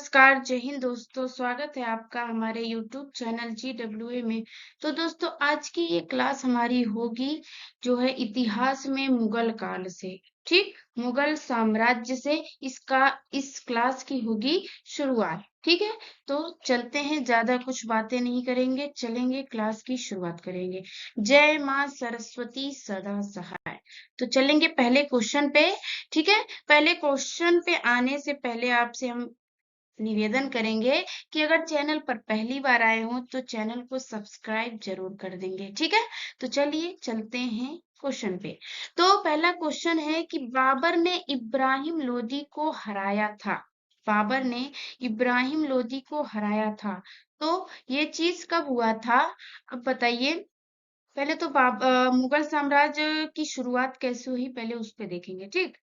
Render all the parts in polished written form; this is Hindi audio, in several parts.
नमस्कार, जय हिंद दोस्तों। स्वागत है आपका हमारे YouTube चैनल GWA में। तो दोस्तों आज की ये क्लास हमारी होगी जो है इतिहास में मुगल काल से। ठीक, मुगल साम्राज्य से इस क्लास की होगी शुरुआत। ठीक है, तो चलते हैं, ज्यादा कुछ बातें नहीं करेंगे, चलेंगे क्लास की शुरुआत करेंगे। जय माँ सरस्वती सदा सहाय। तो चलेंगे पहले क्वेश्चन पे। ठीक है, पहले क्वेश्चन पे आने से पहले आपसे हम निवेदन करेंगे कि अगर चैनल पर पहली बार आए हो तो चैनल को सब्सक्राइब जरूर कर देंगे। ठीक है, तो चलिए चलते हैं क्वेश्चन पे। तो पहला क्वेश्चन है कि बाबर ने इब्राहिम लोदी को हराया था। बाबर ने इब्राहिम लोदी को हराया था। तो ये चीज कब हुआ था, अब बताइए। पहले तो मुगल साम्राज्य की शुरुआत कैसे हुई पहले उस पे देखेंगे। ठीक,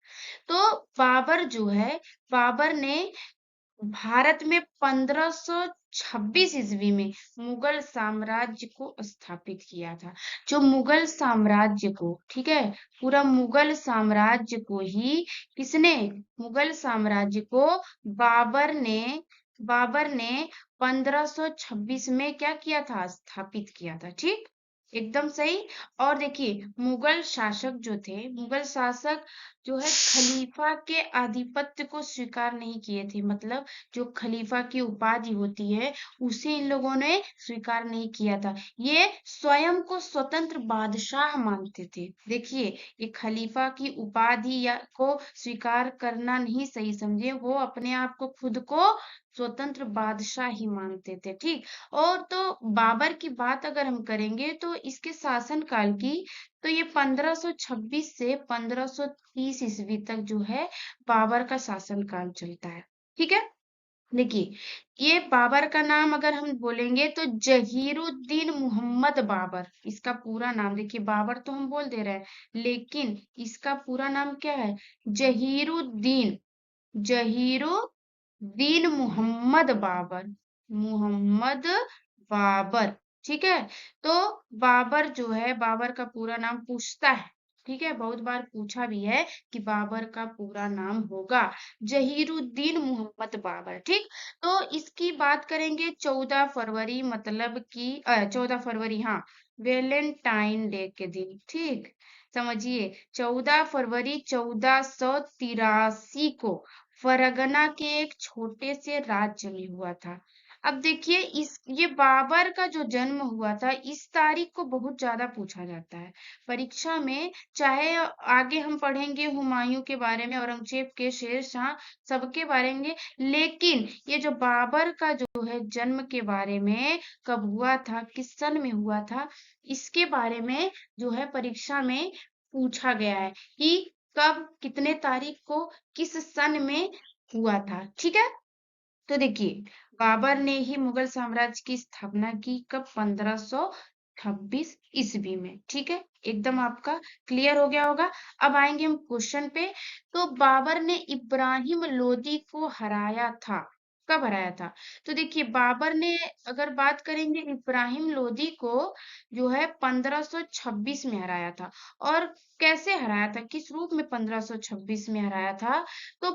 तो बाबर जो है, बाबर ने भारत में 1526 ईस्वी में मुगल साम्राज्य को स्थापित किया था। जो मुगल साम्राज्य को, ठीक है, पूरा मुगल साम्राज्य को ही किसने, मुगल साम्राज्य को बाबर ने 1526 में क्या किया था, स्थापित किया था। ठीक, एकदम सही। और देखिए मुगल शासक जो थे, मुगल शासक जो है खलीफा के आधिपत्य को स्वीकार नहीं किए थे। मतलब जो खलीफा की उपाधि होती है उसे इन लोगों ने स्वीकार नहीं किया था। ये स्वयं को स्वतंत्र बादशाह मानते थे। देखिए, ये खलीफा की उपाधि या को स्वीकार करना नहीं सही समझे, वो अपने आप को खुद को स्वतंत्र बादशाह ही मानते थे। ठीक, और तो बाबर की बात अगर हम करेंगे तो इसके शासन काल की, तो ये 1526 से 1530 ईस्वी तक जो है बाबर का शासन काल चलता है। ठीक है, देखिए ये बाबर का नाम अगर हम बोलेंगे तो जहीरुद्दीन मोहम्मद बाबर, इसका पूरा नाम। देखिए बाबर तो हम बोल दे रहे हैं लेकिन इसका पूरा नाम क्या है, जहीरुद्दीन, जहीरुद्दीन मोहम्मद बाबर, मोहम्मद बाबर। ठीक है, तो बाबर जो है, बाबर का पूरा नाम पूछता है। ठीक है, बहुत बार पूछा भी है कि बाबर का पूरा नाम होगा जहीरुद्दीन मोहम्मद बाबर। ठीक, तो इसकी बात करेंगे 14 फरवरी, मतलब कि 14 फरवरी, हाँ, वेलेंटाइन डे के दिन। ठीक, समझिए 14 फरवरी 1483 को फरगना के एक छोटे से राज्य में हुआ था। अब देखिए इस ये बाबर का जो जन्म हुआ था, इस तारीख को बहुत ज्यादा पूछा जाता है परीक्षा में। चाहे आगे हम पढ़ेंगे हुमायूं के बारे में, औरंगजेब के, शेर शाह, सबके बारे में, लेकिन ये जो बाबर का जो है जन्म के बारे में, कब हुआ था, किस सन में हुआ था, इसके बारे में जो है परीक्षा में पूछा गया है कि कब, कितने तारीख को, किस सन में हुआ था। ठीक है, तो देखिए बाबर ने ही मुगल साम्राज्य की स्थापना की कब, 1526 ईस्वी में। ठीक है, एकदम आपका क्लियर हो गया होगा। अब आएंगे हम क्वेश्चन पे। तो बाबर ने इब्राहिम लोदी को हराया था, कब हराया था। तो देखिए बाबर ने, अगर बात करेंगे इब्राहिम लोदी को, जो है 1526 में हराया था। और कैसे हराया था, किस रूप में 1526 में हराया था, तो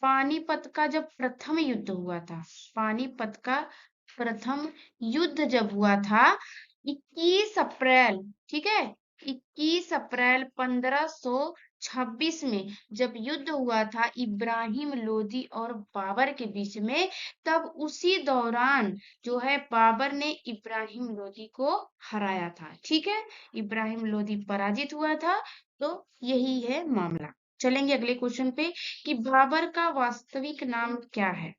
पानीपत का जब प्रथम युद्ध हुआ था, पानीपत का प्रथम युद्ध जब हुआ था 21 अप्रैल, ठीक है, 21 अप्रैल 1526 में जब युद्ध हुआ था इब्राहिम लोदी और बाबर के बीच में, तब उसी दौरान जो है बाबर ने इब्राहिम लोदी को हराया था। ठीक है, इब्राहिम लोदी पराजित हुआ था। तो यही है मामला। चलेंगे अगले क्वेश्चन पे कि बाबर का वास्तविक नाम क्या है।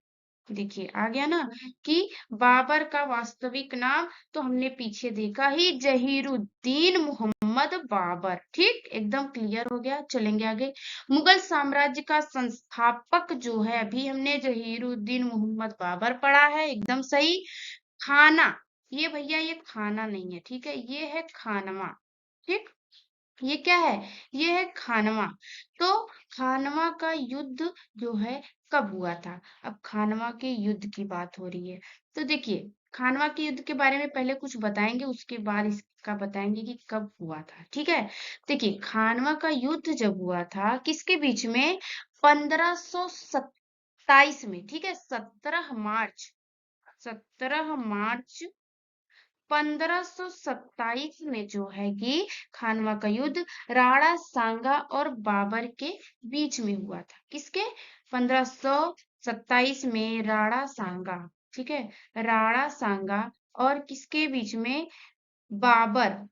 देखिए आ गया ना कि बाबर का वास्तविक नाम, तो हमने पीछे देखा ही, जहीरुद्दीन मोहम्मद बाबर। ठीक, एकदम क्लियर हो गया। चलेंगे आगे। मुगल साम्राज्य का संस्थापक जो है, अभी हमने जहीरुद्दीन मोहम्मद बाबर पढ़ा है, एकदम सही। खाना, ये भैया ये खाना नहीं है, ठीक है, ये है खानवा। ठीक, ये क्या है, ये है खानवा। तो खानवा का युद्ध जो है कब हुआ था। अब खानवा के युद्ध की बात हो रही है, तो देखिए खानवा के युद्ध के बारे में पहले कुछ बताएंगे, उसके बाद इसका बताएंगे कि कब हुआ था। ठीक है, देखिए खानवा का युद्ध जब हुआ था किसके बीच में, 1570 27 में, ठीक है, 17 मार्च 1527 में जो है कि खानवा का युद्ध राणा सांगा और बाबर के बीच में हुआ था। किसके? 1527 में राणा सांगा, ठीक है, राणा सांगा और किसके बीच में? बाबर,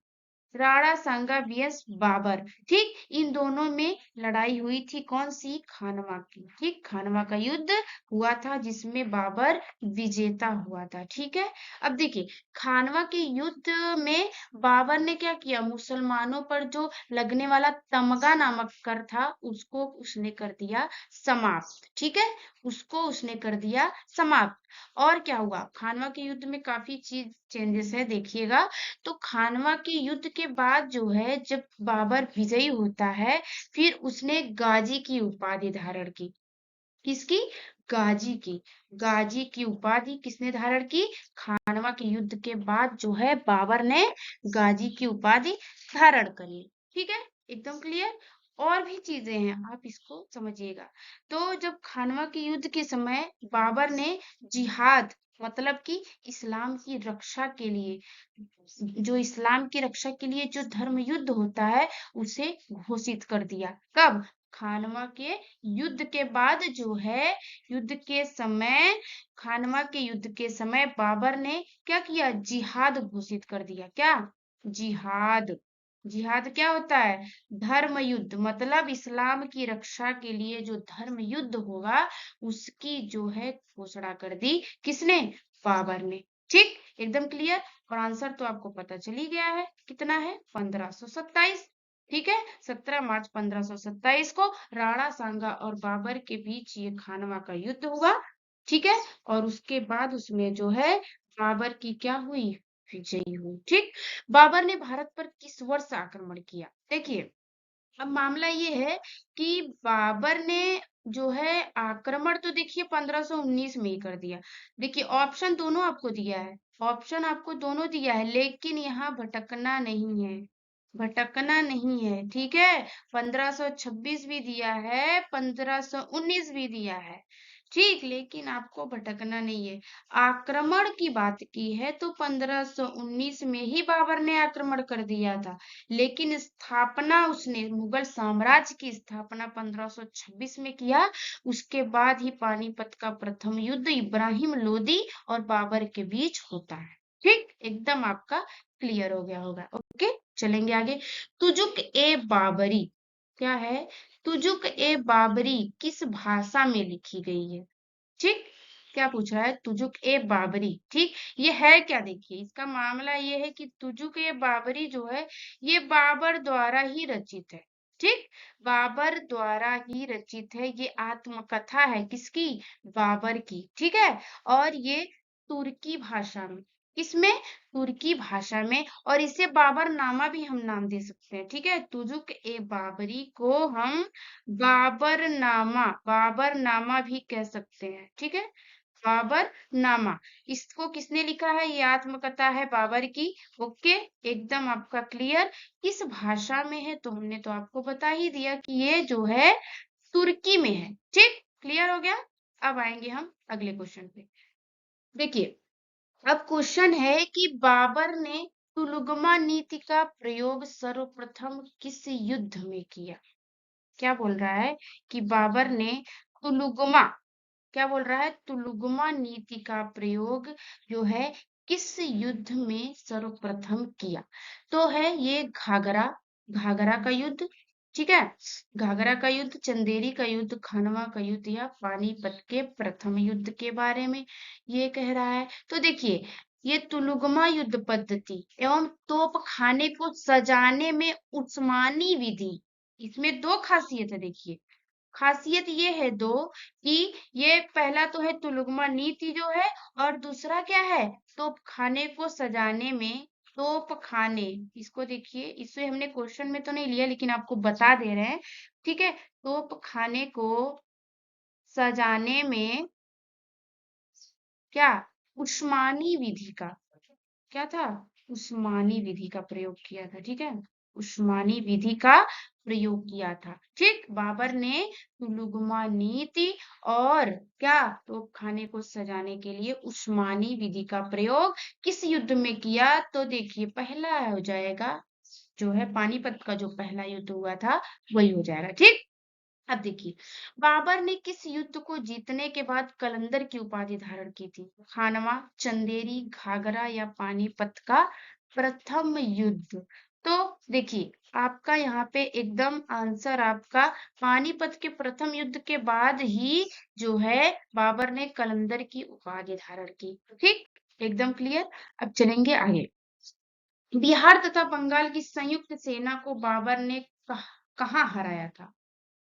राणा सांगा vs बाबर, ठीक, इन दोनों में लड़ाई हुई थी। कौन सी? खानवा की, ठीक, खानवा का युद्ध हुआ था जिसमें बाबर विजेता हुआ था, ठीक है। अब देखिए, खानवा के युद्ध में बाबर ने क्या किया? मुसलमानों पर जो लगने वाला तमगा नामक कर था उसको उसने कर दिया समाप्त, ठीक है, उसको उसने कर दिया समाप्त। और क्या हुआ? खानवा के युद्ध में काफी चीज चेंजेस है, देखिएगा। तो खानवा के युद्ध के बाद जो है, जब बाबर विजयी होता है, फिर उसने गाजी की उपाधि धारण की। किसकी? गाजी की। गाजी की उपाधि किसने धारण की? खानवा के युद्ध के बाद जो है बाबर ने गाजी की उपाधि धारण करी, ठीक है, एकदम क्लियर। और भी चीजें हैं, आप इसको समझिएगा। तो जब खानवा के युद्ध के समय बाबर ने जिहाद, मतलब कि इस्लाम की रक्षा के लिए, जो इस्लाम की रक्षा के लिए जो धर्म युद्ध होता है उसे घोषित कर दिया। कब? खानवा के युद्ध के बाद जो है, युद्ध के समय, खानवा के युद्ध के समय बाबर ने क्या किया? जिहाद घोषित कर दिया। क्या? जिहाद। जिहाद क्या होता है? धर्म युद्ध, मतलब इस्लाम की रक्षा के लिए जो धर्म युद्ध होगा उसकी जो है घोषणा कर दी। किसने? बाबर ने, ठीक, एकदम क्लियर। और आंसर तो आपको पता चल ही गया है, कितना है? 1527, ठीक है, 17 मार्च 1527 को राणा सांगा और बाबर के बीच ये खानवा का युद्ध हुआ, ठीक है। और उसके बाद उसमें जो है बाबर की क्या हुई? विजयी हुई, ठीक। बाबर ने भारत पर किस वर्ष आक्रमण किया? देखिए, अब मामला ये है कि बाबर ने जो है आक्रमण, तो देखिए 1519 में ही कर दिया। देखिए, ऑप्शन दोनों आपको दिया है, ऑप्शन आपको दोनों दिया है, लेकिन यहाँ भटकना नहीं है, भटकना नहीं है, ठीक है। 1526 भी दिया है, 1519 भी दिया है, ठीक, लेकिन आपको भटकना नहीं है। आक्रमण की बात की है तो 1519 में ही बाबर ने आक्रमण कर दिया था, लेकिन स्थापना उसने, मुगल साम्राज्य की स्थापना 1526 में किया। उसके बाद ही पानीपत का प्रथम युद्ध इब्राहिम लोदी और बाबर के बीच होता है, ठीक, एकदम आपका क्लियर हो गया होगा। ओके, चलेंगे आगे। तुजुक ए बाबरी क्या है? तुजुक ए बाबरी किस भाषा में लिखी गई है? ठीक, क्या पूछ रहा है? तुजुक ए बाबरी, ठीक, ये है क्या? देखिए, इसका मामला ये है कि तुजुक ए बाबरी जो है ये बाबर द्वारा ही रचित है, ठीक, बाबर द्वारा ही रचित है। ये आत्मकथा है, किसकी? बाबर की, ठीक है। और ये तुर्की भाषा में, किसमें? तुर्की भाषा में। और इसे बाबर नामा भी हम नाम दे सकते हैं, ठीक है, तुजुक ए बाबरी को हम बाबर नामा भी कह सकते हैं, ठीक है, बाबर नामा। इसको किसने लिखा है? ये आत्मकथा है बाबर की। ओके, एकदम आपका क्लियर। किस भाषा में है? तो हमने तो आपको बता ही दिया कि ये जो है तुर्की में है, ठीक, क्लियर हो गया। अब आएंगे हम अगले क्वेश्चन पे। देखिए, अब क्वेश्चन है कि बाबर ने तुलुगमा नीति का प्रयोग सर्वप्रथम किस युद्ध में किया? क्या बोल रहा है कि बाबर ने तुलुगमा, क्या बोल रहा है? तुलुगमा नीति का प्रयोग जो है किस युद्ध में सर्वप्रथम किया? तो है ये घाघरा, घाघरा का युद्ध, ठीक है, घाघरा का युद्ध, चंदेरी का युद्ध, खानवा का युद्ध या पानीपत के प्रथम युद्ध के बारे में ये कह रहा है। तो देखिए, ये तुलुगमा युद्ध पद्धति एवं तोप खाने को सजाने में उस्मानी विधि, इसमें दो खासियत है। देखिए, खासियत ये है दो कि ये पहला तो है तुलुगमा नीति जो है, और दूसरा क्या है? तोप खाने को सजाने में, तोप खाने, इसको देखिए, इसे हमने क्वेश्चन में तो नहीं लिया लेकिन आपको बता दे रहे हैं, ठीक है, तोप खाने को सजाने में क्या? उस्मानी विधि का, क्या था? उस्मानी विधि का प्रयोग किया था, ठीक है। उस्मानी विधि का प्रयोग किया था। ठीक, बाबर ने तुलुगमा नीति और क्या तोप खाने को सजाने के लिए उस्मानी विधि का प्रयोग किस युद्ध में किया? तो देखिए पहला हो जाएगा जो है पानीपत का जो पहला युद्ध हुआ था वही हो जाएगा। ठीक, अब देखिए बाबर ने किस युद्ध को जीतने के बाद कलंदर की उपाधि धारण की थी? खानवा, चंदेरी, घाघरा या पानीपत का प्रथम युद्ध? तो देखिए आपका यहाँ पे एकदम आंसर आपका पानीपत के प्रथम युद्ध के बाद ही जो है बाबर ने कलंदर की उपाधि धारण की। ठीक, एकदम क्लियर। अब चलेंगे आगे। बिहार तथा बंगाल की संयुक्त सेना को बाबर ने कहाँ हराया था?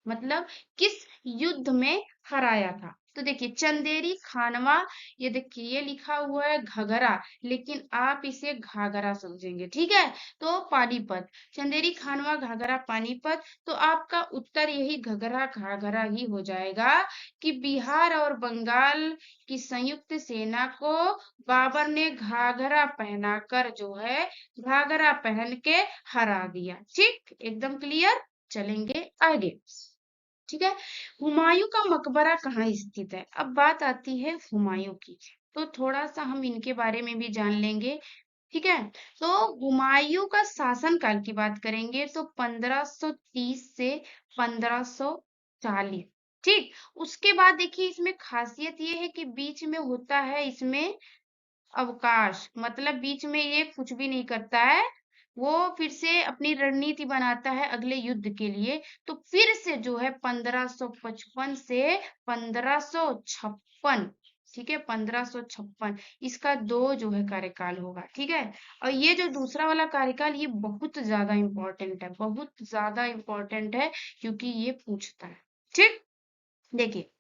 मतलब किस युद्ध में हराया था? तो देखिए चंदेरी, खानवा, ये देखिए ये लिखा हुआ है घगरा लेकिन आप इसे घाघरा समझेंगे। ठीक है, तो पानीपत, चंदेरी, खानवा, घाघरा, पानीपत। तो आपका उत्तर यही घगरा घाघरा ही हो जाएगा कि बिहार और बंगाल की संयुक्त सेना को बाबर ने घाघरा पहनाकर जो है घाघरा पहन के हरा दिया। ठीक, एकदम क्लियर। चलेंगे आगे। ठीक है, हुमायूं का मकबरा कहाँ स्थित है? अब बात आती है हुमायूं की, तो थोड़ा सा हम इनके बारे में भी जान लेंगे। ठीक है, तो हुमायूं का शासनकाल की बात करेंगे तो 1530 से 1540। ठीक, उसके बाद देखिए इसमें खासियत ये है कि बीच में होता है इसमें अवकाश, मतलब बीच में ये कुछ भी नहीं करता है, वो फिर से अपनी रणनीति बनाता है अगले युद्ध के लिए। तो फिर से जो है 1555 से 1556, ठीक है 1556, इसका दो जो है कार्यकाल होगा। ठीक है, और ये जो दूसरा वाला कार्यकाल ये बहुत ज्यादा इंपॉर्टेंट है, बहुत ज्यादा इंपॉर्टेंट है क्योंकि ये पूछता है। ठीक, देखिए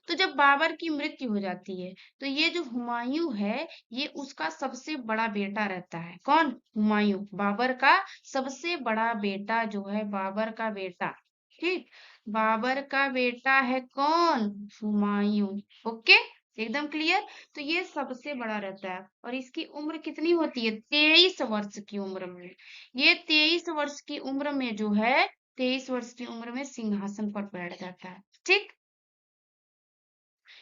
तो जब बाबर की मृत्यु हो जाती है तो ये जो हुमायूं है ये उसका सबसे बड़ा बेटा रहता है। कौन? हुमायूं, बाबर का सबसे बड़ा बेटा जो है बाबर का बेटा। ठीक, बाबर का बेटा है कौन? हुमायूं। ओके, एकदम क्लियर। तो ये सबसे बड़ा रहता है और इसकी उम्र कितनी होती है? 23 वर्ष की उम्र में। ये 23 वर्ष की उम्र में जो है 23 वर्ष की उम्र में सिंहासन पर बैठ जाता है। ठीक,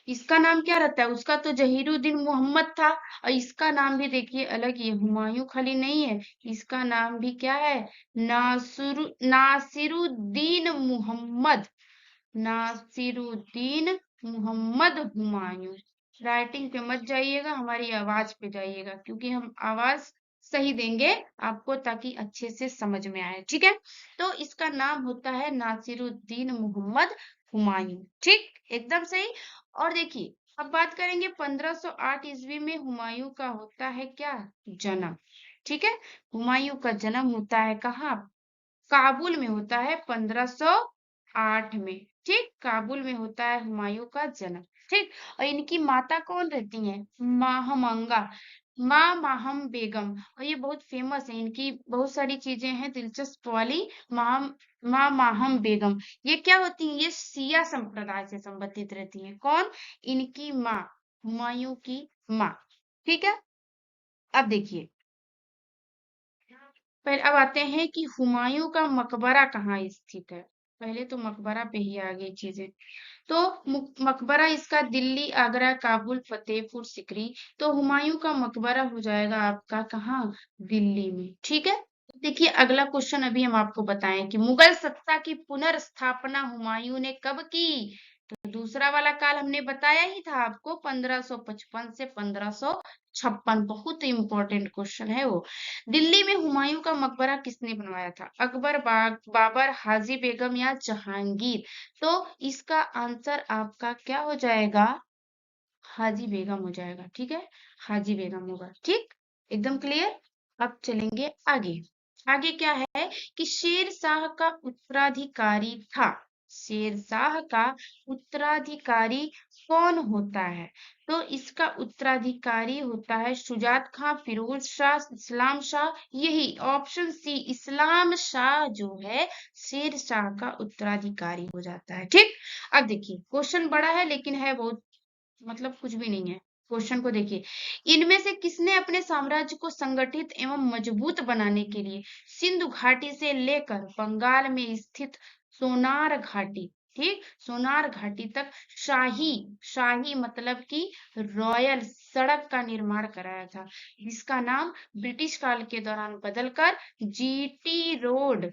इसका नाम क्या रहता है? उसका तो जहीरुद्दीन मोहम्मद था और इसका नाम भी देखिए अलग ही है, हुमायूं खाली नहीं है, इसका नाम भी क्या है? नासिरुद्दीन मोहम्मद, नासिरुद्दीन मोहम्मद हुमायूं। राइटिंग पे मत जाइएगा, हमारी आवाज पे जाइएगा क्योंकि हम आवाज सही देंगे आपको ताकि अच्छे से समझ में आए। ठीक है, तो इसका नाम होता है नासिरुद्दीन मोहम्मद हुमायूं। ठीक, एकदम सही। और देखिए अब बात करेंगे 1508 ईस्वी में हुमायूं का होता है क्या? जन्म। ठीक है, हुमायूं का जन्म होता है कहाँ? काबुल में होता है 1508 में। ठीक, काबुल में होता है हुमायूं का जन्म। ठीक, और इनकी माता कौन रहती हैं? महामंगा, माँ माहम बेगम। और ये बहुत फेमस है, इनकी बहुत सारी चीजें हैं दिलचस्प वाली। माँ माहम बेगम, ये क्या होती हैं? ये शिया संप्रदाय से संबंधित रहती हैं। कौन? इनकी माँ, हुमायूं की माँ। ठीक है, अब देखिए पर अब आते हैं कि हुमायूं का मकबरा कहाँ स्थित है। पहले तो मकबरा पे ही आ गई चीजें। तो मकबरा इसका दिल्ली, आगरा, काबुल, फतेहपुर सिकरी। तो हुमायूं का मकबरा हो जाएगा आपका कहाँ? दिल्ली में। ठीक है, देखिए अगला क्वेश्चन अभी हम आपको बताएं कि मुगल सत्ता की पुनर्स्थापना हुमायूं ने कब की? तो दूसरा वाला काल हमने बताया ही था आपको 1555 से 1556। बहुत इंपॉर्टेंट क्वेश्चन है वो। दिल्ली में हुमायूं का मकबरा किसने बनवाया था? अकबर, बाबर, हाजी बेगम या जहांगीर? तो इसका आंसर आपका क्या हो जाएगा? हाजी बेगम हो जाएगा। ठीक है, हाजी बेगम होगा। ठीक, एकदम क्लियर। अब चलेंगे आगे। आगे क्या है कि शेर शाह का उत्तराधिकारी था। शेर शाह का उत्तराधिकारी कौन होता है? तो इसका उत्तराधिकारी होता है शुजात खां, फिरोज शाह, इस्लाम शाह। यही ऑप्शन सी इस्लाम शाह जो है शेर शाह का उत्तराधिकारी हो जाता है। ठीक, अब देखिए क्वेश्चन बड़ा है लेकिन है बहुत, मतलब कुछ भी नहीं है। क्वेश्चन को देखिए, इनमें से किसने अपने साम्राज्य को संगठित एवं मजबूत बनाने के लिए सिंधु घाटी से लेकर बंगाल में स्थित सोनार घाटी, ठीक, सोनार घाटी तक शाही, शाही मतलब कि रॉयल सड़क का निर्माण कराया था, जिसका नाम ब्रिटिश काल के दौरान बदलकर जीटी रोड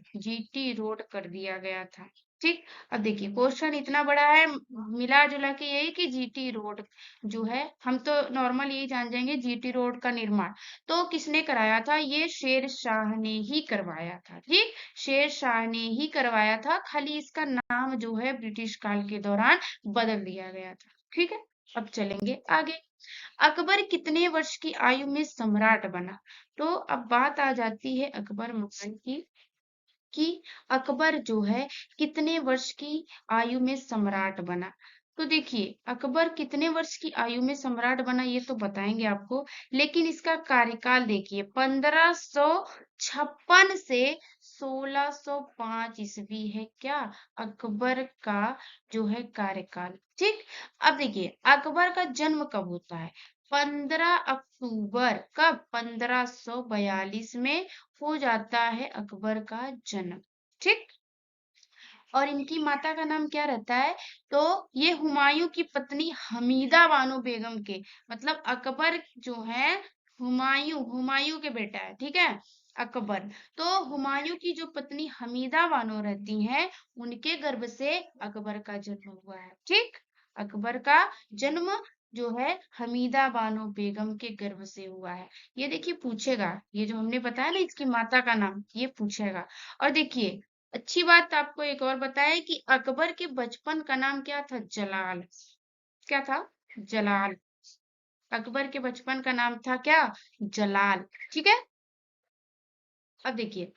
कर दिया गया था। ठीक, अब देखिए क्वेश्चन इतना बड़ा है, मिला जुला के यही कि जीटी रोड जो है, हम तो नॉर्मल यही जान जाएंगे जीटी रोड का निर्माण तो किसने कराया था, ये शेर शाह ने ही करवाया था। ठीक, शेर शाह ने ही करवाया था, खाली इसका नाम जो है ब्रिटिश काल के दौरान बदल दिया गया था। ठीक है, अब चलेंगे आगे। अकबर कितने वर्ष की आयु में सम्राट बना? तो अब बात आ जाती है अकबर मुगल की कि अकबर जो है कितने वर्ष की आयु में सम्राट बना। तो देखिए अकबर कितने वर्ष की आयु में सम्राट बना ये तो बताएंगे आपको, लेकिन इसका कार्यकाल देखिए 1556 से 1605 ईस्वी है क्या अकबर का जो है कार्यकाल। ठीक, अब देखिए अकबर का जन्म कब होता है, 15 अक्टूबर, कब, 1542 में हो जाता है अकबर का जन्म। ठीक, और इनकी माता का नाम क्या रहता है, तो ये हुमायूं की पत्नी हमीदा बानो बेगम के, मतलब अकबर जो है हुमायूं, हुमायूं के बेटा है, ठीक है, अकबर, तो हुमायूं की जो पत्नी हमीदा बानो रहती हैं उनके गर्भ से अकबर का जन्म हुआ है। ठीक, अकबर का जन्म जो है हमीदा बानो बेगम के गर्भ से हुआ है। ये देखिए पूछेगा, ये जो हमने बताया ना इसकी माता का नाम, ये पूछेगा। और देखिए अच्छी बात आपको एक और बताए कि अकबर के बचपन का नाम क्या था, जलाल, क्या था, जलाल, अकबर के बचपन का नाम था क्या, जलाल। ठीक है, अब देखिए,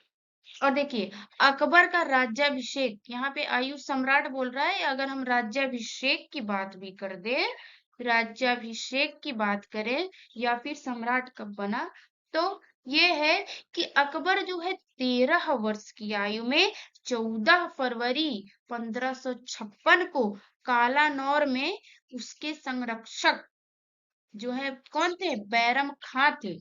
और देखिए अकबर का राज्याभिषेक, यहाँ पे आयु सम्राट बोल रहा है, अगर हम राज्याभिषेक की बात भी कर दे, राज्याभिषेक की बात करें या फिर सम्राट कब बना, तो ये है कि अकबर जो है 13 वर्ष की आयु में 14 फरवरी 1556 को कालानौर में उसके संरक्षक जो है कौन थे, बैरम खां थे,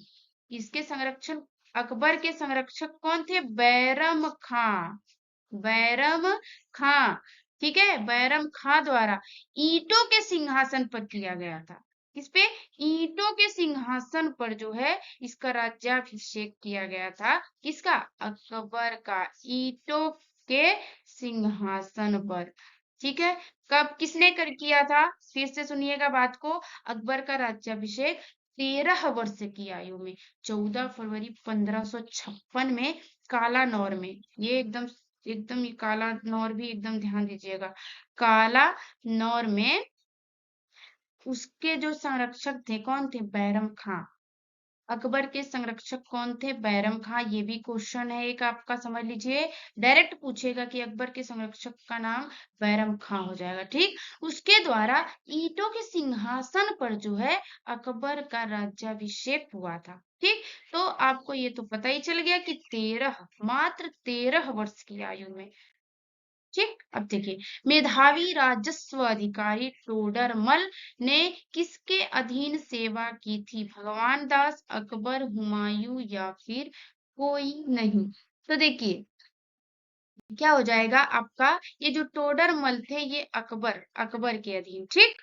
इसके संरक्षण, अकबर के संरक्षक कौन थे, बैरम खां, बैरम खां, ठीक है, बैरम खां द्वारा ईंटों के सिंहासन पर किया गया था। किस पे, ईंटों के सिंहासन पर जो है इसका राज्याभिषेक किया गया था, किसका, अकबर का, ईंटों के सिंहासन पर। ठीक है, कब किसने कर किया था, फिर से सुनिएगा बात को, अकबर का राज्याभिषेक 13 वर्ष की आयु में 14 फरवरी 1556 में कालानौर में, ये एकदम एकदम ये काला नौर भी एकदम ध्यान दीजिएगा, काला नौर में उसके जो संरक्षक थे कौन थे, बैरम खां, अकबर के संरक्षक कौन थे, बैरम खां। ये भी क्वेश्चन है एक आपका, समझ लीजिए, डायरेक्ट पूछेगा कि अकबर के संरक्षक का नाम बैरम खां हो जाएगा। ठीक, उसके द्वारा ईंटों के सिंहासन पर जो है अकबर का राज्याभिषेक हुआ था। ठीक, तो आपको ये तो पता ही चल गया कि 13, मात्र 13 वर्ष की आयु में। ठीक, अब देखिए मेधावी राजस्व अधिकारी टोडरमल ने किसके अधीन सेवा की थी, भगवान दास, अकबर, हुमायूं या फिर कोई नहीं। तो देखिए क्या हो जाएगा आपका, ये जो टोडरमल थे ये अकबर, अकबर के अधीन। ठीक,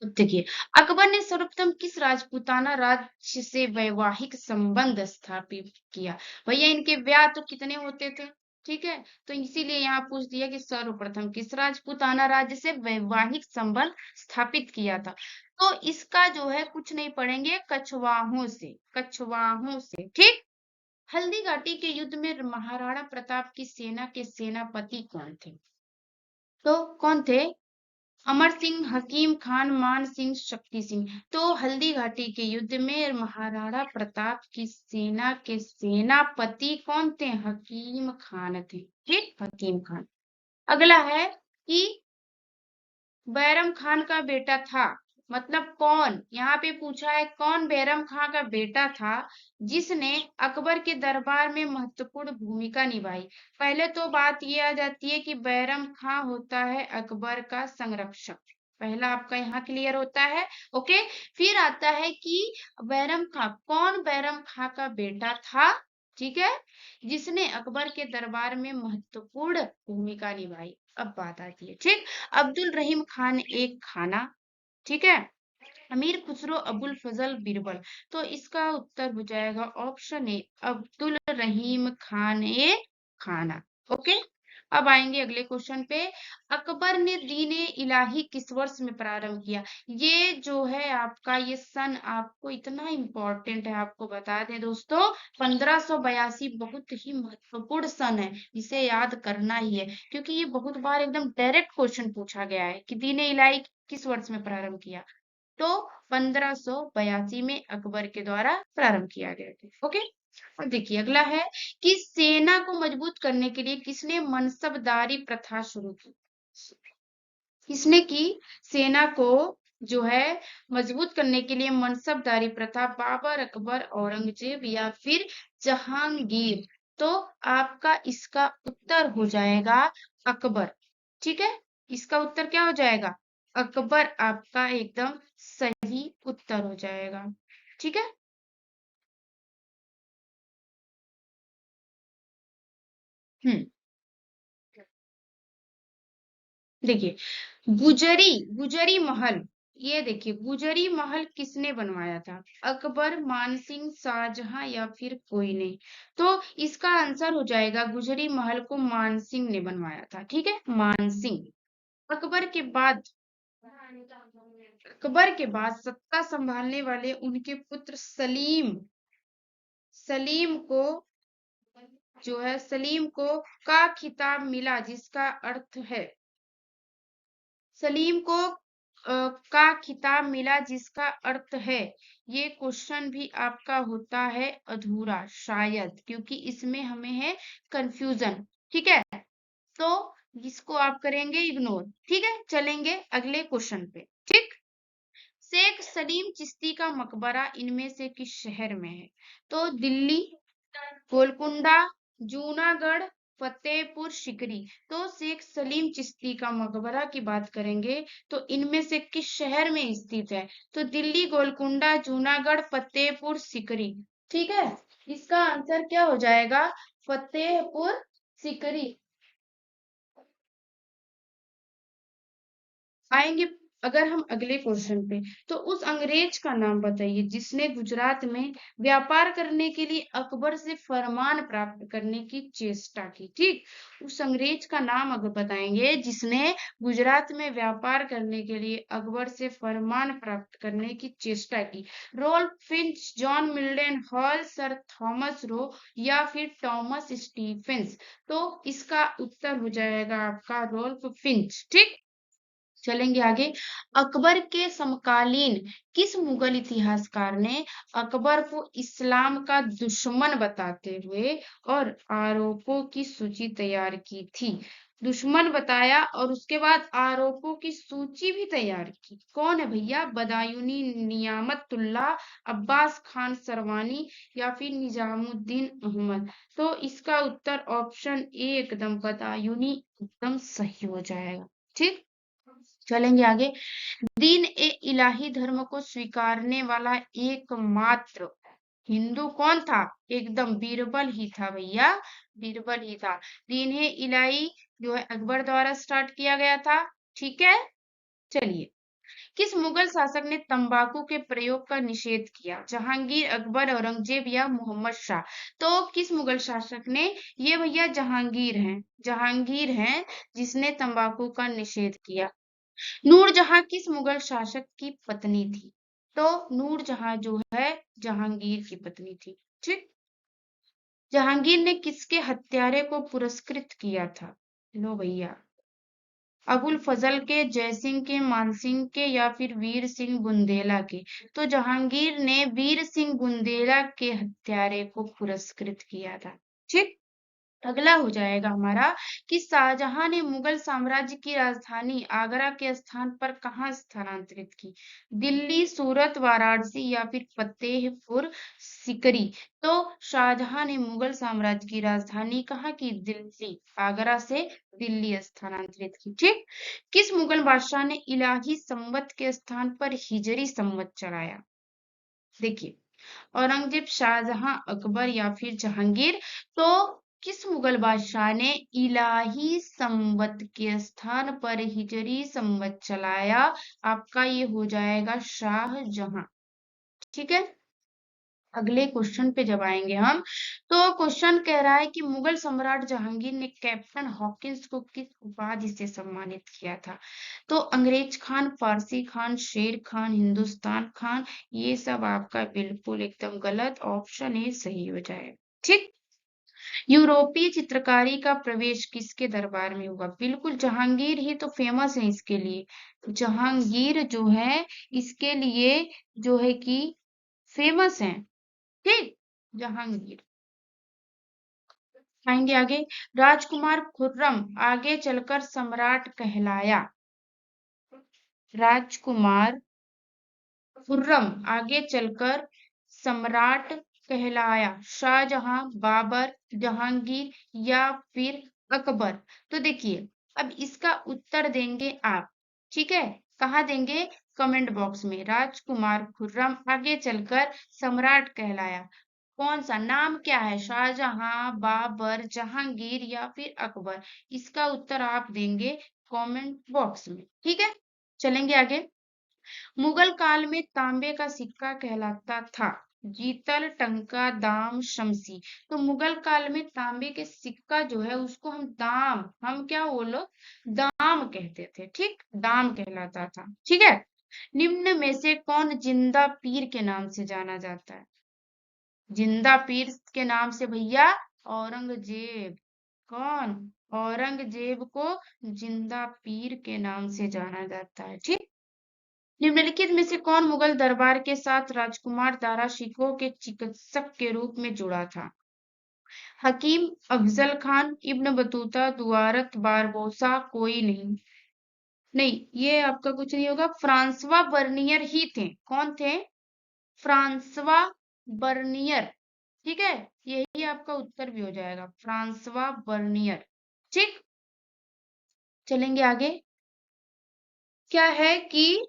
अब देखिए अकबर ने सर्वप्रथम किस राजपूताना राज्य से वैवाहिक संबंध स्थापित किया, भैया इनके ब्याह तो कितने होते थे, ठीक है, तो इसीलिए यहाँ पूछ दिया कि सर्वप्रथम किस राजपूताना राज्य से वैवाहिक संबंध स्थापित किया था, तो इसका जो है कुछ नहीं पढ़ेंगे, कछवाहों से, कछवाहों से। ठीक, हल्दी घाटी के युद्ध में महाराणा प्रताप की सेना के सेनापति कौन थे, तो कौन थे, अमर सिंह, हकीम खान, मान सिंह, शक्ति सिंह। तो हल्दी घाटी के युद्ध में महाराणा प्रताप की सेना के सेनापति कौन थे, हकीम खान थे। ठीक, हकीम खान। अगला है कि बैरम खान का बेटा था, मतलब कौन, यहाँ पे पूछा है कौन बैरम खान का बेटा था जिसने अकबर के दरबार में महत्वपूर्ण भूमिका निभाई। पहले तो बात ये आ जाती है कि बैरम खान होता है अकबर का संरक्षक। पहला आपका यहाँ क्लियर होता है। ओके, फिर आता है कि बैरम खां, कौन बैरम खां का बेटा था? ठीक है, जिसने अकबर के दरबार में महत्वपूर्ण भूमिका निभाई। अब बात आती है, ठीक, अब्दुल रहीम खान एक खाना, ठीक है, अमीर खुसरो अबुल फजल बीरबल। तो इसका उत्तर हो जाएगा ऑप्शन ए, अब्दुल रहीम खान ए खाना। ओके, अब आएंगे अगले क्वेश्चन पे। अकबर ने दीन ए इलाही किस वर्ष में प्रारंभ किया? ये जो है आपका ये सन आपको इतना इम्पोर्टेंट है, आपको बता दें दोस्तों, 1582 बहुत ही महत्वपूर्ण सन है, इसे याद करना ही है, क्योंकि ये बहुत बार एकदम डायरेक्ट क्वेश्चन पूछा गया है कि दीन ए इलाही किस वर्ष में प्रारंभ किया। तो 1582 में अकबर के द्वारा प्रारंभ किया गया था। ओके, और देखिए अगला है कि सेना को मजबूत करने के लिए किसने मनसबदारी प्रथा शुरू की? किसने की? सेना को जो है मजबूत करने के लिए मनसबदारी प्रथा, बाबर, अकबर, औरंगजेब या फिर जहांगीर? तो आपका इसका उत्तर हो जाएगा अकबर। ठीक है, इसका उत्तर क्या हो जाएगा? अकबर आपका एकदम सही उत्तर हो जाएगा। ठीक है, हम्म, देखिए गुजरी गुजरी महल, ये देखिए गुजरी महल किसने बनवाया था? अकबर, मानसिंह, शाहजहां या फिर कोई नहीं? तो इसका आंसर हो जाएगा गुजरी महल को मानसिंह ने बनवाया था। ठीक है, मानसिंह। अकबर के बाद अकबर के बाद सत्ता संभालने वाले उनके पुत्र सलीम, सलीम को जो है सलीम को का खिताब मिला, जिसका अर्थ है सलीम को का खिताब मिला, जिसका अर्थ है, ये क्वेश्चन भी आपका होता है अधूरा शायद, क्योंकि इसमें हमें है कंफ्यूजन। ठीक है, तो इसको आप करेंगे इग्नोर। ठीक है, चलेंगे अगले क्वेश्चन पे। ठीक, शेख सलीम चिश्ती का मकबरा इनमें से किस शहर में है? तो दिल्ली, गोलकुंडा, जूनागढ़, फतेहपुर सिकरी। तो शेख सलीम चिश्ती का मकबरा की बात करेंगे तो इनमें से किस शहर में स्थित है? तो दिल्ली, गोलकुंडा, जूनागढ़, फतेहपुर सिकरी। ठीक है, इसका आंसर क्या हो जाएगा? फतेहपुर सिकरी। आएंगे अगर हम अगले क्वेश्चन पे, तो उस अंग्रेज का नाम बताइए जिसने गुजरात में व्यापार करने के लिए अकबर से फरमान प्राप्त करने की चेष्टा की। ठीक, उस अंग्रेज का नाम अगर बताएंगे जिसने गुजरात में व्यापार करने के लिए अकबर से फरमान प्राप्त करने की चेष्टा की। Ralph Fitch, John Mildenhall, sir Thomas Roe या फिर थॉमस स्टीफेंस? तो इसका उत्तर हो जाएगा आपका रोल्फ फिंच। ठीक, चलेंगे आगे। अकबर के समकालीन किस मुगल इतिहासकार ने अकबर को इस्लाम का दुश्मन बताते हुए और आरोपों की सूची तैयार की थी? दुश्मन बताया और उसके बाद आरोपों की सूची भी तैयार की। कौन है भैया? बदायूनी, नियामतुल्लाह, अब्बास खान सरवानी या फिर निजामुद्दीन अहमद? तो इसका उत्तर ऑप्शन ए एकदम बदायूनी एकदम सही हो जाएगा। ठीक, चलेंगे आगे। दीन ए इलाही धर्म को स्वीकारने वाला एकमात्र हिंदू कौन था? एकदम बीरबल ही था भैया, बीरबल ही था। दीन ए इलाही जो है अकबर द्वारा स्टार्ट किया गया था। ठीक है, चलिए, किस मुगल शासक ने तंबाकू के प्रयोग का निषेध किया? जहांगीर, अकबर, औरंगजेब या मोहम्मद शाह? तो किस मुगल शासक ने? ये भैया जहांगीर हैं, जहांगीर हैं जिसने तंबाकू का निषेध किया। नूरजहां किस मुगल शासक की पत्नी थी? तो नूरजहां जो है जहांगीर की पत्नी थी। ठीक, जहांगीर ने किसके हत्यारे को पुरस्कृत किया था? लो भैया, अबुल फजल के, जयसिंह के, मानसिंह के या फिर वीर सिंह बुंदेला के? तो जहांगीर ने वीर सिंह बुंदेला के हत्यारे को पुरस्कृत किया था। ठीक, अगला हो जाएगा हमारा कि शाहजहां ने मुगल साम्राज्य की राजधानी आगरा के स्थान पर कहाँ स्थानांतरित की? दिल्ली, सूरत, वाराणसी या फिर फतेहपुर सिकरी। तो शाहजहां ने मुगल साम्राज्य की राजधानी कहाँ की? दिल्ली, आगरा से दिल्ली स्थानांतरित की। ठीक। किस मुगल बादशाह ने इलाही संवत के स्थान पर हिजरी संवत चलाया? देखिए, औरंगजेब, शाहजहां, अकबर या फिर जहांगीर। तो किस मुगल बादशाह ने इलाही संवत के स्थान पर हिजरी संवत चलाया? आपका ये हो जाएगा शाहजहां। ठीक है। अगले क्वेश्चन पे जब आएंगे हम, तो क्वेश्चन कह रहा है कि मुगल सम्राट जहांगीर ने कैप्टन हॉकिंस को किस उपाधि से सम्मानित किया था? तो अंग्रेज खान, फारसी खान, शेर खान, हिंदुस्तान खान। ये सब आपका बिल्कुल एकदम गलत, ऑप्शन ए सही हो जाए। ठीक। यूरोपीय चित्रकारी का प्रवेश किसके दरबार में हुआ? बिल्कुल जहांगीर ही तो फेमस है इसके लिए। जहांगीर जो है इसके लिए जो है कि फेमस है। ठीक। जहांगीर। आएंगे आगे। राजकुमार खुर्रम आगे चलकर सम्राट कहलाया। राजकुमार खुर्रम आगे चलकर सम्राट कहलाया। शाहजहां, बाबर, जहांगीर या फिर अकबर। तो देखिए, अब इसका उत्तर देंगे आप। ठीक है। कहाँ देंगे? कमेंट बॉक्स में। राजकुमार खुर्रम आगे चलकर सम्राट कहलाया। कौन सा नाम क्या है? शाहजहां, बाबर, जहांगीर या फिर अकबर। इसका उत्तर आप देंगे कमेंट बॉक्स में। ठीक है। चलेंगे आगे। मुगल काल में तांबे का सिक्का कहलाता था जीतल, टंका, दाम, शमसी। तो मुगल काल में तांबे के सिक्का जो है उसको हम क्या बोलो, दाम कहते थे। ठीक। दाम कहलाता था। ठीक है। निम्न में से कौन जिंदा पीर के नाम से जाना जाता है? जिंदा पीर के नाम से भैया औरंगजेब। कौन? औरंगजेब को जिंदा पीर के नाम से जाना जाता है। ठीक। निम्नलिखित में से कौन मुगल दरबार के साथ राजकुमार दारा शिकोह के चिकित्सक के रूप में जुड़ा था? Hakim Afzal Khan, Ibn Battuta, Duarte Barbosa, कोई नहीं। नहीं, ये आपका कुछ नहीं होगा। फ्रांसवा बर्नियर ही थे। कौन थे? François Bernier. ठीक है। यही आपका उत्तर भी हो जाएगा, फ्रांसवा बर्नियर। ठीक। चलेंगे आगे। क्या है कि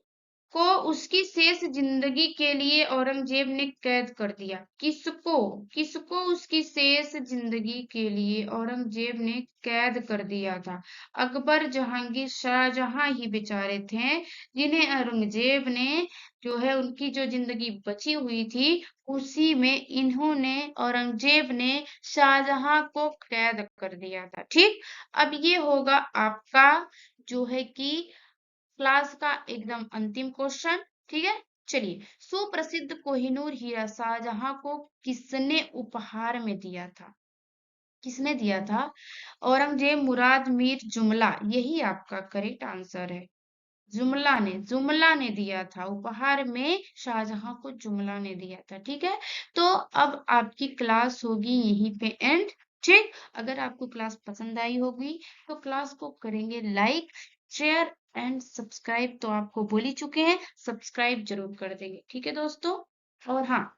को उसकी शेष जिंदगी के लिए औरंगजेब ने कैद कर दिया? किसको? किसको उसकी शेष जिंदगी के लिए औरंगजेब ने कैद कर दिया था? अकबर, जहांगीर, शाहजहां ही बेचारे थे जिन्हें औरंगजेब ने जो है उनकी जो जिंदगी बची हुई थी उसी में इन्होंने औरंगजेब ने शाहजहां को कैद कर दिया था। ठीक। अब ये होगा आपका जो है कि क्लास का एकदम अंतिम क्वेश्चन। ठीक है। चलिए, सुप्रसिद्ध कोहिनूर हीरा शाहजहां को किसने उपहार में दिया था? किसने दिया था? औरंगजेब, मुराद, मीर, जुमला। यही आपका करेक्ट आंसर है। जुमला ने दिया था उपहार में। शाहजहां को जुमला ने दिया था। ठीक है। तो अब आपकी क्लास होगी यहीं पे एंड। ठीक। अगर आपको क्लास पसंद आई होगी तो क्लास को करेंगे लाइक, शेयर एंड सब्सक्राइब। तो आपको बोल ही चुके हैं, सब्सक्राइब जरूर कर देंगे। ठीक है दोस्तों। और हाँ,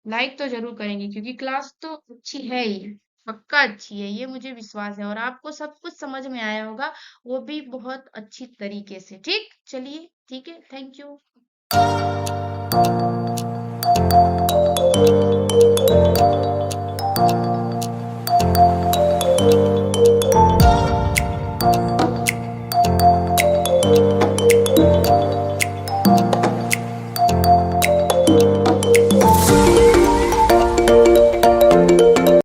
लाइक तो जरूर करेंगे क्योंकि क्लास तो अच्छी है ही, पक्का अच्छी है, ये मुझे विश्वास है। और आपको सब कुछ समझ में आया होगा, वो भी बहुत अच्छी तरीके से। ठीक। चलिए, ठीक है। Thank you.